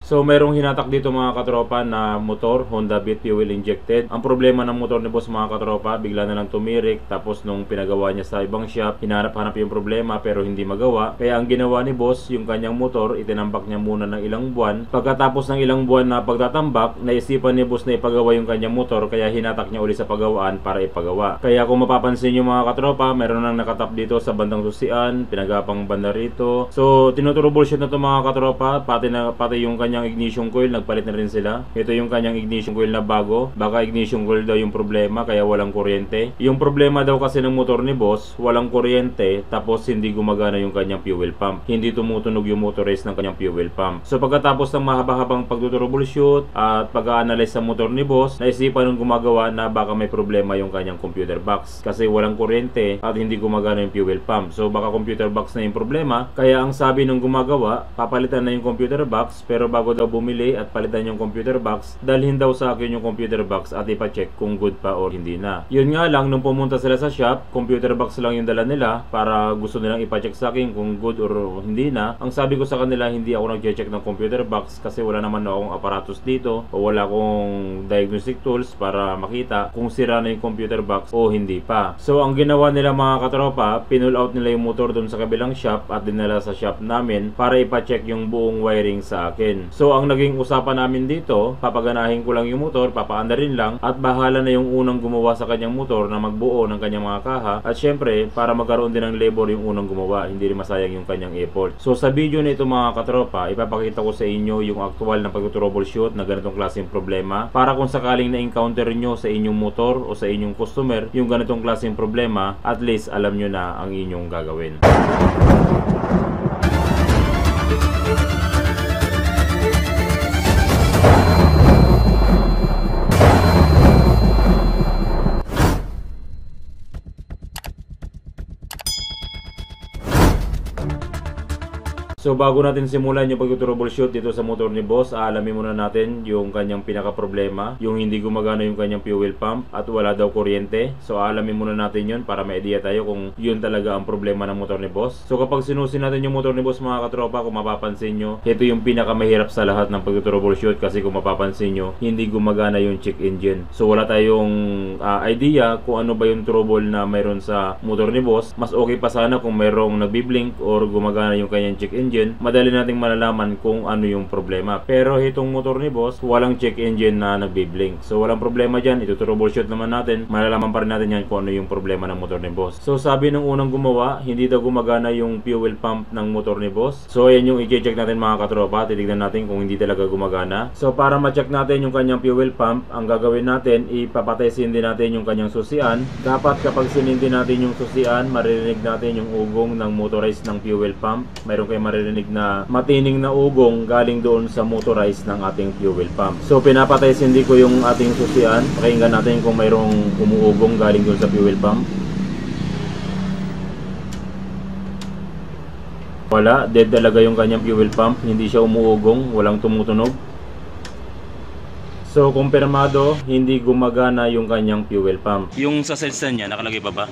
So merong hinatak dito mga katropa na motor, Honda Beat fuel injected. Ang problema ng motor ni boss mga katropa, bigla na lang tumirik. Tapos nung pinagawa niya sa ibang shop, hinanap-hanap yung problema pero hindi magawa. Kaya ang ginawa ni boss, yung kanyang motor, itinambak niya muna ng ilang buwan. Pagkatapos ng ilang buwan na pagtatambak, naisipan ni boss na ipagawa yung kanyang motor. Kaya hinatak niya uli sa pagawaan para ipagawa. Kaya kung mapapansin nyo mga katropa, meron nang nakatap dito sa bandang susian, pinagapang banda rito. So tinutroubleshoot na to mga katropa, pati yung kanyang ignition coil, nagpalit na rin sila. Ito yung kanyang ignition coil na bago. Baka ignition coil daw yung problema kaya walang kuryente. Yung problema daw kasi ng motor ni boss, walang kuryente tapos hindi gumagana yung kanyang fuel pump. Hindi tumutunog yung motor race ng kanyang fuel pump. So pagkatapos ng mahaba-habang pagtutroubleshoot at pag-a-analyze sa motor ni boss, naisipan ng gumagawa na baka may problema yung kanyang computer box kasi walang kuryente at hindi gumagana yung fuel pump. So baka computer box na yung problema. Kaya ang sabi ng gumagawa, papalitan na yung computer box pero bago daw bumili at palitan yung computer box, dalhin daw sa akin yung computer box at ipa-check kung good pa or hindi na. Yun nga lang, nung pumunta sila sa shop, computer box lang yung dala nila para gusto nilang ipa-check sa akin kung good or hindi na. Ang sabi ko sa kanila, hindi ako nag-check ng computer box kasi wala naman akong aparatus dito o wala akong diagnostic tools para makita kung sira na yung computer box o hindi pa. So ang ginawa nila mga katropa, pinull out nila yung motor dun sa kabilang shop at dinala sa shop namin para ipa-check yung buong wiring sa akin. So ang naging usapan namin dito, papaganahin ko lang yung motor, papaandarin lang at bahala na yung unang gumawa sa kanyang motor na magbuo ng kanyang mga kaha at syempre para magkaroon din ng labor yung unang gumawa, hindi rin masayang yung kanyang effort. So sa video na ito mga katropa, ipapakita ko sa inyo yung actual na pag-troubleshoot na ganitong klaseng problema para kung sakaling na-encounter nyo sa inyong motor o sa inyong customer yung ganitong klaseng problema, at least alam nyo na ang inyong gagawin. So bago natin simulan yung pag-troubleshoot dito sa motor ni boss, aalamin muna natin yung kanyang pinaka-problema, yung hindi gumagana yung kanyang fuel pump at wala daw kuryente. So aalamin muna natin yun para may idea tayo kung yun talaga ang problema ng motor ni boss. So kapag sinusin natin yung motor ni boss mga katropa, kung mapapansin nyo, ito yung pinaka-mahirap sa lahat ng pag-troubleshoot kasi kung mapapansin nyo, hindi gumagana yung check engine. So wala tayong idea kung ano ba yung trouble na mayroon sa motor ni boss. Mas okay pa sana kung mayroong nagbiblink or gumagana yung kanyang check engine, madali nating malalaman kung ano yung problema. Pero itong motor ni boss, walang check engine na nagbiblink. So walang problema dyan, ito troubleshoot naman natin, malalaman pa rin natin yan kung ano yung problema ng motor ni boss. So sabi ng unang gumawa, hindi daw gumagana yung fuel pump ng motor ni boss. So ayan yung i-check natin mga katropa, titignan natin kung hindi talaga gumagana. So para ma-check natin yung kanyang fuel pump, ang gagawin natin, ipapatestin din natin yung kanyang susian. Dapat kapag sinindi natin yung susian, maririnig natin yung ugong ng motorized ng fuel pump. Mayroon kayo maririnig na matining na ugong galing doon sa motorized ng ating fuel pump. So pinapatay sindi ko yung ating susian. Pakinggan natin kung mayroong umuugong galing doon sa fuel pump. Wala, dead talaga yung kanyang fuel pump. Hindi siya umuugong, walang tumutunog. So kumpirmado, hindi gumagana yung kanyang fuel pump. Yung sa sensor niya, nakalagay pa ba?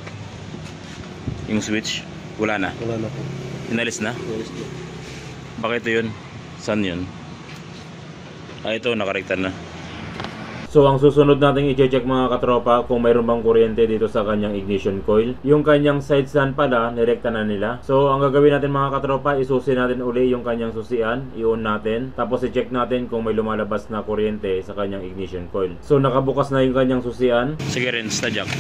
Yung switch? Wala na? Wala na po. Inalis na? Yes, po. Bakit ito yun? Saan yun? Ito, nakarekta na. So ang susunod nating i-check mga katropa kung mayroon bang kuryente dito sa kanyang ignition coil. Yung kanyang side stand pala, nirekta na nila. So ang gagawin natin mga katropa, isusin natin uli yung kanyang susian, i-on natin, tapos i-check natin kung may lumalabas na kuryente sa kanyang ignition coil. So nakabukas na yung kanyang susian. Sige rin, jack.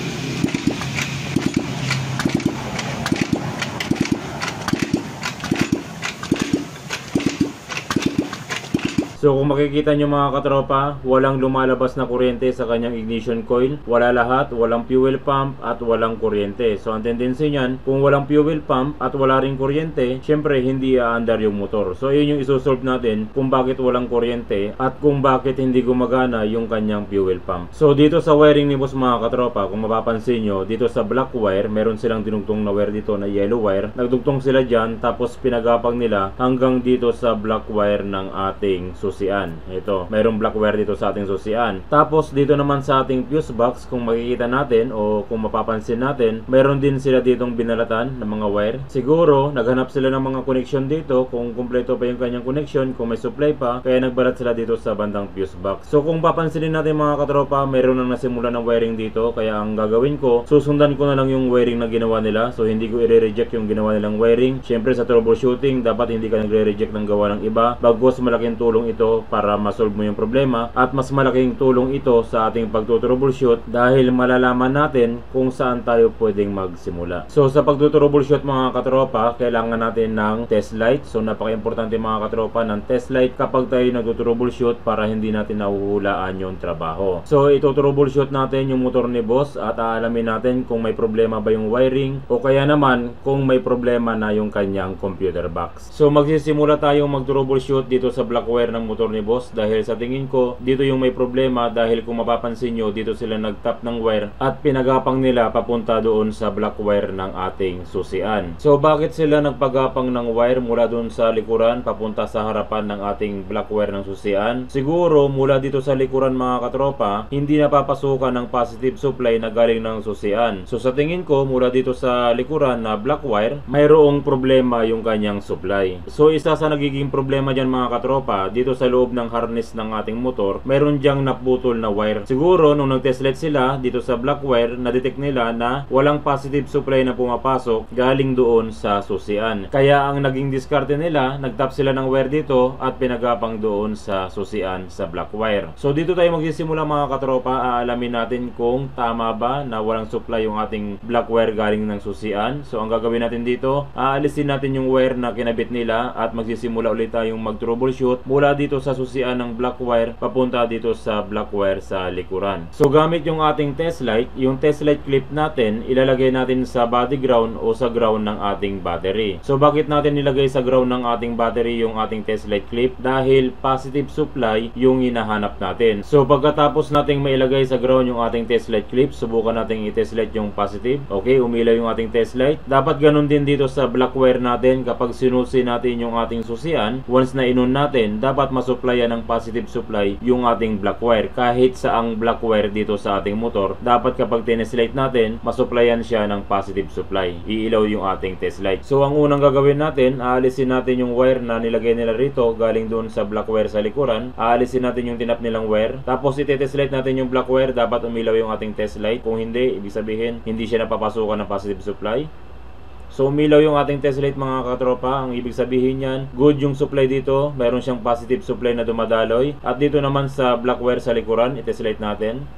So kung makikita nyo mga katropa, walang lumalabas na kuryente sa kanyang ignition coil. Wala lahat, walang fuel pump at walang kuryente. So ang tendency nyan, kung walang fuel pump at wala ring kuryente, syempre hindi aandar yung motor. So yun yung isosolve natin kung bakit walang kuryente at kung bakit hindi gumagana yung kanyang fuel pump. So dito sa wiring ni boss mga katropa, kung mapapansin nyo, dito sa black wire, meron silang dinugtong na wire dito na yellow wire. Nagdugtong sila dyan, tapos pinagapang nila hanggang dito sa black wire ng ating susunod. susian. Ito, mayroong black wire dito sa ating susian. Tapos dito naman sa ating fuse box, kung makikita natin o kung mapapansin natin, mayroon din sila ditong binalatan ng mga wire. Siguro naghanap sila ng mga connection dito, kung kumpleto pa yung kanyang connection, kung may supply pa, kaya nagbalat sila dito sa bandang fuse box. So kung papansinin natin mga katropa, mayroon nang nasimula ng wiring dito, kaya ang gagawin ko, susundan ko na lang yung wiring na ginawa nila. So hindi ko i-reject yung ginawa nilang wiring. Syempre sa troubleshooting, dapat hindi ka nagre-reject ng gawa ng iba. Bagkus malaking tulong ito para ma-solve mo yung problema, at mas malaking tulong ito sa ating pagtutroubleshoot dahil malalaman natin kung saan tayo pwedeng magsimula. So sa pagtutroubleshoot mga katropa, kailangan natin ng test light. So napaka-importante mga katropa ng test light kapag tayo nagtutroubleshoot para hindi natin nahuhulaan yung trabaho. So ito troubleshoot natin yung motor ni boss at aalamin natin kung may problema ba yung wiring o kaya naman kung may problema na yung kanyang computer box. So magsisimula tayong mag-troubleshoot dito sa black wire ng motor ni boss dahil sa tingin ko dito yung may problema, dahil kung mapapansin nyo dito sila nag-tap ng wire at pinagapang nila papunta doon sa black wire ng ating susian. So bakit sila nagpagapang ng wire mula doon sa likuran papunta sa harapan ng ating black wire ng susian? Siguro mula dito sa likuran mga katropa, hindi napapasukan ng positive supply na galing ng susian. So sa tingin ko mula dito sa likuran na black wire, mayroong problema yung kanyang supply. So isa sa nagiging problema dyan mga katropa, dito sa loob ng harness ng ating motor, mayroon dyang naputol na wire. Siguro nung nag-testlet sila dito sa black wire, na-detect nila na walang positive supply na pumapasok galing doon sa susian. Kaya ang naging diskarte nila, nagtap sila ng wire dito at pinagapang doon sa susian sa black wire. So dito tayo magsisimula mga katropa, aalamin natin kung tama ba na walang supply yung ating black wire galing ng susian. So ang gagawin natin dito, aalisin natin yung wire na kinabit nila at magsisimula ulit tayong mag-troubleshoot mula dito sa susian ng black wire papunta dito sa black wire sa likuran. So gamit yung ating test light, yung test light clip natin, ilalagay natin sa body ground o sa ground ng ating battery. So bakit natin nilagay sa ground ng ating battery yung ating test light clip? Dahil positive supply yung hinahanap natin. So pagkatapos nating mailagay sa ground yung ating test light clip, subukan nating i-test light yung positive. Okay, umilaw yung ating test light. Dapat ganun din dito sa black wire natin. Kapag sinusi natin yung ating susian, once na inon natin, dapat masupplyan ng positive supply yung ating black wire. Kahit sa ang black wire dito sa ating motor, dapat kapag test light natin, masupplyan siya ng positive supply. Iilaw yung ating test light. So ang unang gagawin natin, aalisin natin yung wire na nilagay nila rito galing doon sa black wire sa likuran. Aalisin natin yung tinap nilang wire. Tapos i-test light natin yung black wire, dapat umilaw yung ating test light. Kung hindi, ibig sabihin hindi siya napapasukan ng positive supply. So umilaw yung ating test light mga katropa. Ang ibig sabihin yan, good yung supply dito. Mayroon siyang positive supply na dumadaloy. At dito naman sa black wire sa likuran, i-test light natin.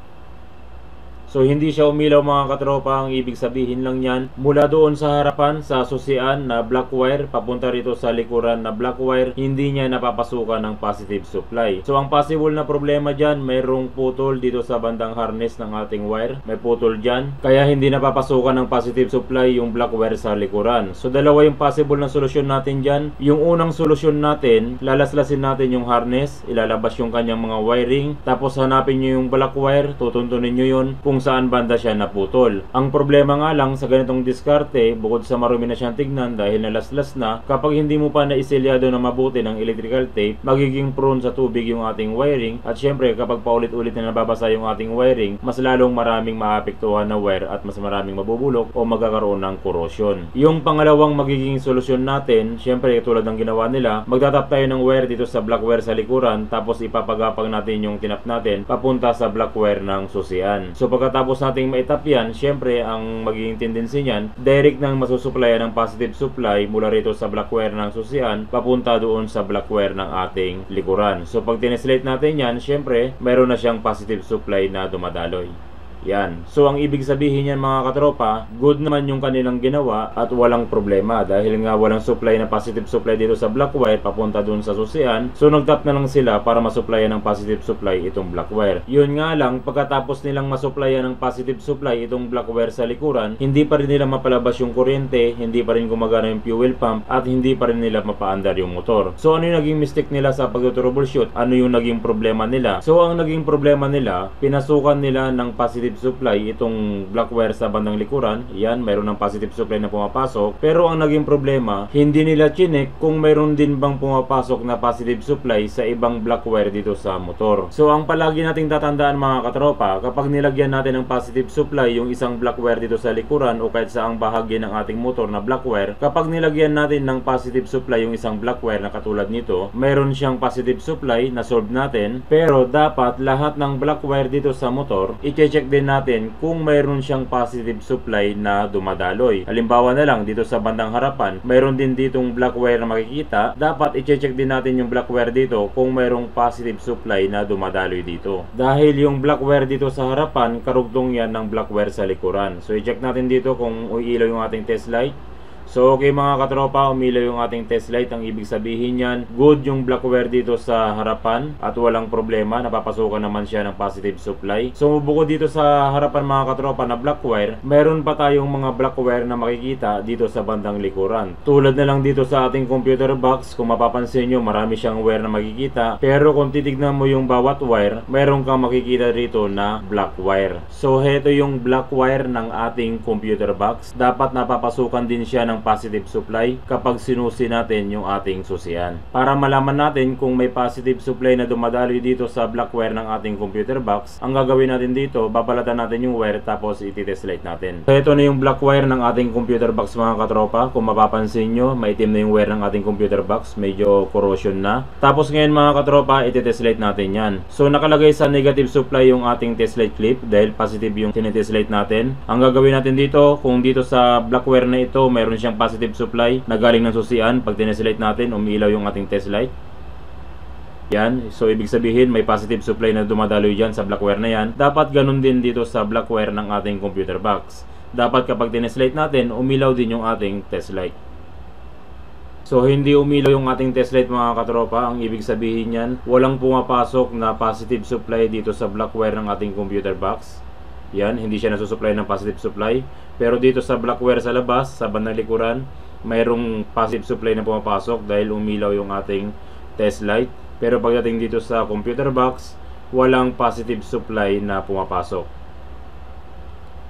So hindi siya umilaw mga katropa. Ang ibig sabihin lang yan, mula doon sa harapan sa susian na black wire papunta rito sa likuran na black wire, hindi niya napapasukan ng positive supply. So ang possible na problema dyan, mayroong putol dito sa bandang harness ng ating wire. May putol dyan, kaya hindi napapasukan ng positive supply yung black wire sa likuran. So dalawa yung possible na solusyon natin dyan. Yung unang solusyon natin, lalaslasin natin yung harness, ilalabas yung kanyang mga wiring, tapos hanapin nyo yung black wire, tutuntunin nyo yun kung saan banda siya naputol. Ang problema nga lang sa ganitong diskarte, bukod sa marumi na siyang tignan dahil nalaslas na, kapag hindi mo pa naisilyado na mabuti ng electrical tape, magiging prone sa tubig yung ating wiring, at syempre kapag paulit-ulit na nababasa yung ating wiring, mas lalong maraming maapektuhan na wire at mas maraming mabubulok o magkakaroon ng corrosion. Yung pangalawang magiging solusyon natin, syempre tulad ng ginawa nila, magtatap tayo ng wire dito sa black wire sa likuran, tapos ipapagapang natin yung tinap natin papunta sa black wire ng susian. So pagkatapos nating maitap yan, syempre ang magiging tendency niyan, direct nang masusuplayan ng positive supply mula rito sa black wire ng susian papunta doon sa black wire ng ating likuran. So pag tineslate natin yan, syempre mayroon na siyang positive supply na dumadaloy. Yan. So ang ibig sabihin yan mga katropa, good naman yung kanilang ginawa at walang problema dahil nga walang supply na positive supply dito sa black wire papunta dun sa susian. So nagtap na lang sila para masupplyan ng positive supply itong black wire. Yun nga lang, pagkatapos nilang masupplyan ng positive supply itong black wire sa likuran, hindi pa rin nila mapalabas yung kuryente, hindi pa rin gumagana yung fuel pump, at hindi pa rin nila mapaandar yung motor. So ano yung naging mistake nila sa pag-troubleshoot? Ano yung naging problema nila? So ang naging problema nila, pinasukan nila ng positive positive supply itong black wire sa bandang likuran. Yan, mayroon ng positive supply na pumapasok. Pero ang naging problema, hindi nila chinek kung mayroon din bang pumapasok na positive supply sa ibang black wire dito sa motor. So ang palagi nating tatandaan mga katropa, kapag nilagyan natin ng positive supply yung isang black wire dito sa likuran o kahit sa ang bahagi ng ating motor na black wire, kapag nilagyan natin ng positive supply yung isang black wire na katulad nito, mayroon siyang positive supply na solve natin. Pero dapat lahat ng black wire dito sa motor, i-check din natin kung mayroon siyang positive supply na dumadaloy. Halimbawa na lang dito sa bandang harapan, mayroon din ditong black wire na makikita. Dapat i-check din natin yung black wire dito kung mayroong positive supply na dumadaloy dito. Dahil yung black wire dito sa harapan, karugtong yan ng black wire sa likuran. So i-check natin dito kung uilaw yung ating test light. So okay mga katropa, umilaw yung ating test light. Ang ibig sabihin yan, good yung black wire dito sa harapan at walang problema, napapasukan naman siya ng positive supply. So bukod dito sa harapan mga katropa na black wire, meron pa tayong mga black wire na makikita dito sa bandang likuran. Tulad na lang dito sa ating computer box, kung mapapansin nyo marami siyang wire na makikita. Pero kung titignan mo yung bawat wire, meron kang makikita rito na black wire. So heto yung black wire ng ating computer box. Dapat napapasukan din siya ng positive supply kapag sinusi natin yung ating susian. Para malaman natin kung may positive supply na dumadaloy dito sa black wire ng ating computer box, ang gagawin natin dito, babalatan natin yung wire tapos i-test light natin. So ito na yung black wire ng ating computer box mga katropa. Kung mapapansin nyo, maitim na yung wire ng ating computer box, medyo corrosion na. Tapos ngayon mga katropa, i-test light natin yan. So nakalagay sa negative supply yung ating test light clip dahil positive yung tinitest light natin. Ang gagawin natin dito, kung dito sa black wire na ito mayroon siyang positive supply na galing ng susian, pag tineselect natin, umilaw yung ating test light. Yan, so ibig sabihin may positive supply na dumadaloy dyan sa black wire na yan. Dapat ganun din dito sa black wire ng ating computer box. Dapat kapag tineselect natin, umilaw din yung ating test light. So hindi umilaw yung ating test light mga katropa, ang ibig sabihin yan, walang pumapasok na positive supply dito sa black wire ng ating computer box. Yan, hindi siya nasusupply ng positive supply. Pero dito sa black wire sa labas, sa bandang likuran, mayroong positive supply na pumapasok dahil umilaw yung ating test light. Pero pagdating dito sa computer box, walang positive supply na pumapasok.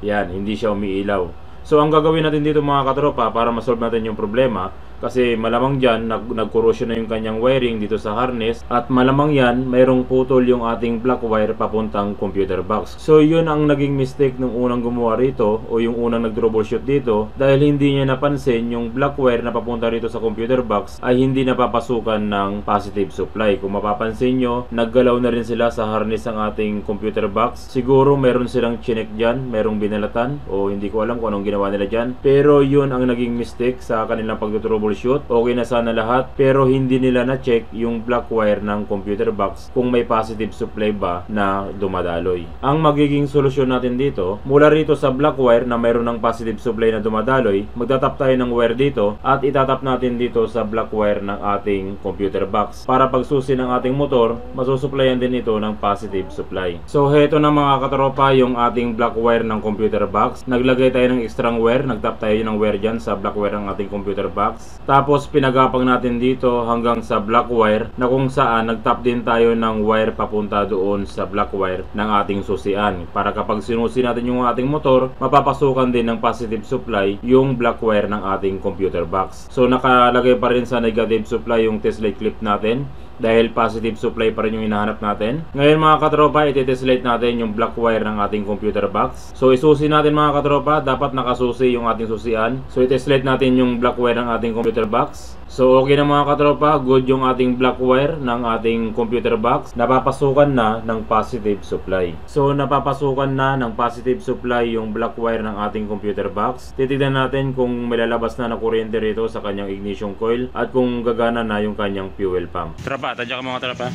Yan, hindi siya umiilaw. So ang gagawin natin dito mga katropa para ma-solve natin yung problema, kasi malamang dyan nag-corrosion na yung kanyang wiring dito sa harness at malamang yan mayroong putol yung ating black wire papuntang computer box. So yun ang naging mistake nung unang gumawa rito o yung unang nag-troubleshoot dito, dahil hindi niya napansin yung black wire na papunta rito sa computer box ay hindi napapasukan ng positive supply. Kung mapapansin nyo, naggalaw na rin sila sa harness ng ating computer box. Siguro meron silang chinek dyan, merong binalatan o hindi ko alam kung anong ginawa nila dyan. Pero yun ang naging mistake sa kanilang pag-troubleshoot. Okay na sana lahat, pero hindi nila na-check yung black wire ng computer box kung may positive supply ba na dumadaloy. Ang magiging solusyon natin dito, mula rito sa black wire na mayroon ng positive supply na dumadaloy, magtatap tayo ng wire dito at itatap natin dito sa black wire ng ating computer box. Para pagsusi ng ating motor, masusupplyan din ito ng positive supply. So heto na mga katropa yung ating black wire ng computer box. Naglagay tayo ng extra wire, nagtap tayo ng wire dyan sa black wire ng ating computer box. Tapos pinagapang natin dito hanggang sa black wire na kung saan nagtap din tayo ng wire papunta doon sa black wire ng ating susian. Para kapag sinusi natin yung ating motor, mapapasukan din ng positive supply yung black wire ng ating computer box. So nakalagay pa rin sa negative supply yung test light clip natin dahil positive supply pa rin yung hinahanap natin. Ngayon mga katropa, iti-test light natin yung black wire ng ating computer box. So isusi natin mga katropa, dapat nakasusi yung ating susian. So i-test light natin yung black wire ng ating computer box. So okay na mga katropa, good yung ating black wire ng ating computer box. Napapasukan na ng positive supply. So napapasukan na ng positive supply yung black wire ng ating computer box. Titignan natin kung may lalabas na kuryente rito sa kanyang ignition coil at kung gagana na yung kanyang fuel pump. Tropa, tadya ka mga tropa.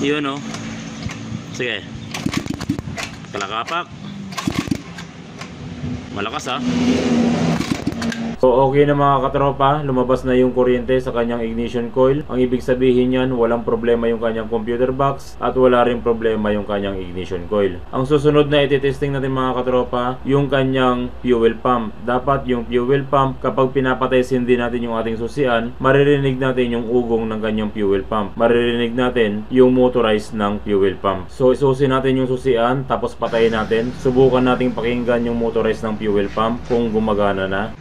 Yun o. Sige. Kalakapak. Malakas ha. So okay na mga katropa, lumabas na yung kuryente sa kanyang ignition coil. Ang ibig sabihin yan, walang problema yung kanyang computer box at wala rin problema yung kanyang ignition coil. Ang susunod na ititesting natin mga katropa, yung kanyang fuel pump. Dapat yung fuel pump, kapag pinapatay sindi natin yung ating susian, maririnig natin yung ugong ng kanyang fuel pump. Maririnig natin yung motorized ng fuel pump. So isusin natin yung susian, tapos patayin natin. Subukan nating pakinggan yung motorized ng fuel pump kung gumagana na.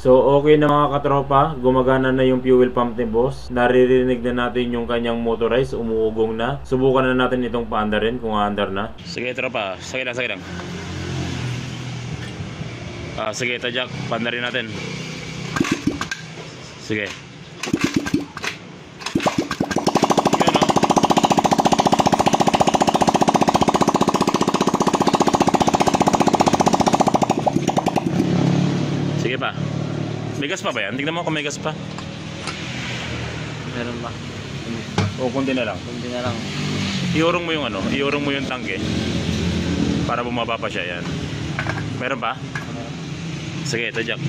So okay na mga katropa, gumagana na yung fuel pump ni boss. Naririnig na natin yung kanyang motorized, umuugong na. Subukan na natin itong paandarin kung aandar na. Sige tropa, sige lang. Sige tajak, paandarin natin. Sige. Yun o. Sige pa. May gas pa ba yan? Tignan mo kung may gas pa. Meron ba? O kundi na lang. Kundi na lang. Iurong mo yung ano, iurong mo yung tangke. Para bumaba pa siya yan. Meron pa? Sige, ito Jack.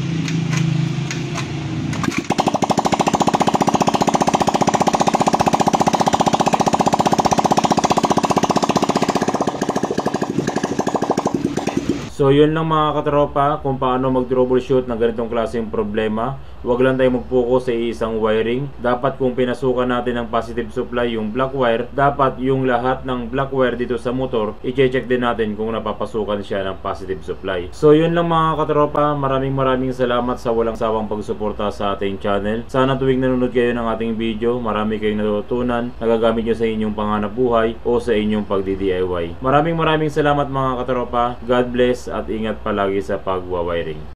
So yun lang mga katropa kung paano mag-troubleshoot ng ganitong klaseng problema. Huwag lang tayo mag-focus sa isang wiring. Dapat kung pinasukan natin ng positive supply yung black wire, dapat yung lahat ng black wire dito sa motor, i-check din natin kung napapasukan siya ng positive supply. So yun lang mga katropa, maraming salamat sa walang sawang pagsuporta sa ating channel. Sana tuwing nanonood kayo ng ating video, marami kayong natutunan, nagagamit nyo sa inyong panganap buhay o sa inyong pagdi-DIY. Maraming salamat mga katropa. God bless at ingat palagi sa pagwawiring.